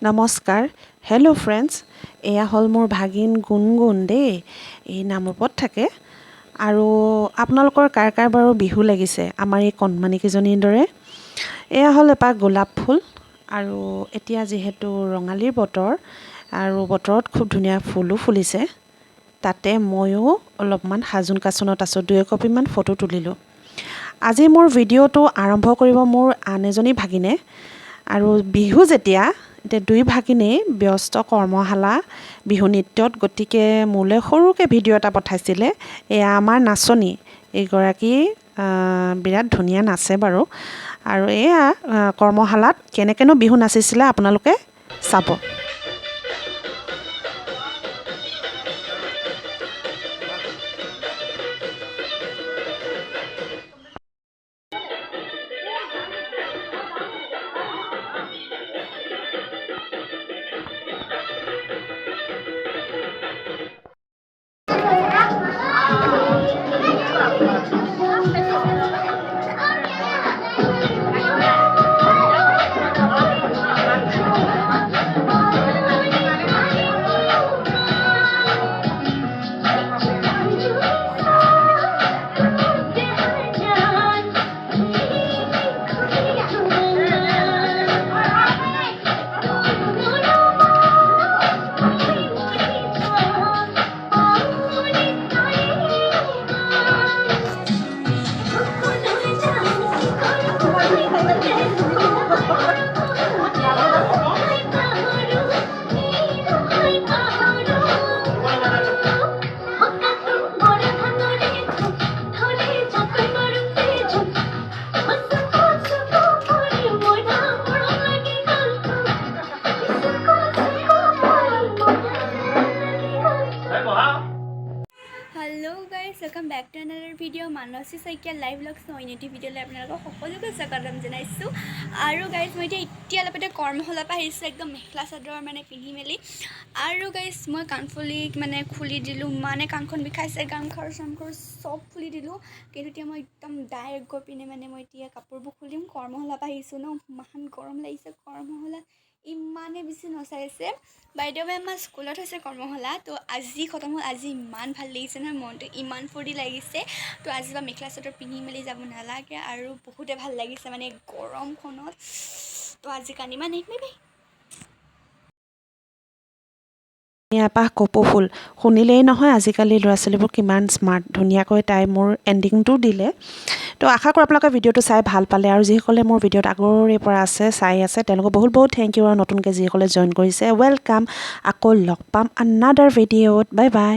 নমস্কাৰ hello' friends এয়া হ'ল মোৰ ভাগিন গুণগুণ দেই এই নামৰূপত থাকে আৰু আপোনালোকৰ কাৰ কাৰ বাৰু বিহু লাগিছে আমাৰ এই কণমানিকেইজনীৰ দৰে এয়া হ'ল এপাহ গোলাপ ফুল আৰু এতিয়া যিহেতু ৰঙালীৰ বতৰ আৰু বতৰত খুব ধুনীয়া ফুলো ফুলিছে তাতে ময়ো অলপমান সাজোন কাচোনত আছোঁ 2 কপিমান ফটো তুলিলোঁ আজি মোৰ ভিডিঅ'টো আৰম্ভ কৰিব মোৰ আন এজনী ভাগিনে আৰু বিহু যেতিয়া এতিয়া 2 ভাগিনেই ব্যস্ত কৰ্মশালা বিহু নৃত্যত গতিকে মোলৈ সৰুকৈ ভিডিঅ' এটা পঠাইছিলে এয়া আমাৰ নাচনী এইগৰাকী বিৰাট ধুনীয়া নাচে বাৰু আৰু এয়া কৰ্মশালাত কেনেকৈনো বিহু নাচিছিলে আপোনালোকে চাব Hello guys, welcome back to another video. Manasi Saikia live vlogs community video le apnalok সকলোকে স্বাগতম জনাইছো আৰু গাইস মই এতিয়া লপতে কৰ্মশালা পা আহিছো একদম মেখলা চাদৰ মানে পিন্ধি মেলি আৰু গাইস মই কানফুলি মানে খুলি দিলো মানে কানখন বিখাইছে গামখাৰ সামখৰ সব খুলি দিলো কিন্তু এতিয়া মই একদম ডাইৰেক্ট গৈ পিনে মানে মই এতিয়া কাপোৰবোৰ খুলিম কৰ্মশালা পা আহিছো ন মহান গৰম লাগিছে কৰ্মশালা ইমানে বেছি নচাইছে বাইদেউ আমাৰ স্কুলত আছে কৰ্মশালা তো আজি খতম হ'ল আজি ইমান ভাল লাগিছে নহয় মনটো ইমান ফূৰ্তি লাগিছে তো আজি বা মেখলা চাদৰ পিন্ধি মেলি যাব নালাগে আৰু বহুতে ভাল লাগিছে মানে গৰমখনত তো আজি কানি মানে বাই এপাহ কপৌ ফুল শুনিলেই নহয় আজিকালি ল'ৰা ছোৱালীবোৰ কিমান স্মাৰ্ট ধুনীয়াকৈ তাই মোৰ এণ্ডিংটো দিলে তো আশা কৰোঁ আপোনালোকে ভিডিঅ'টো চাই ভাল পালে আৰু যিসকলে মোৰ ভিডিঅ'ত আগৰে পৰা আছে চাই আছে তেওঁলোকক বহুত বহুত থেংক ইউ আৰু নতুনকৈ যিসকলে জইন কৰিছে ৱেলকাম আকৌ লগ পাম আনাডাৰ ভিডিঅ'ত বাই বাই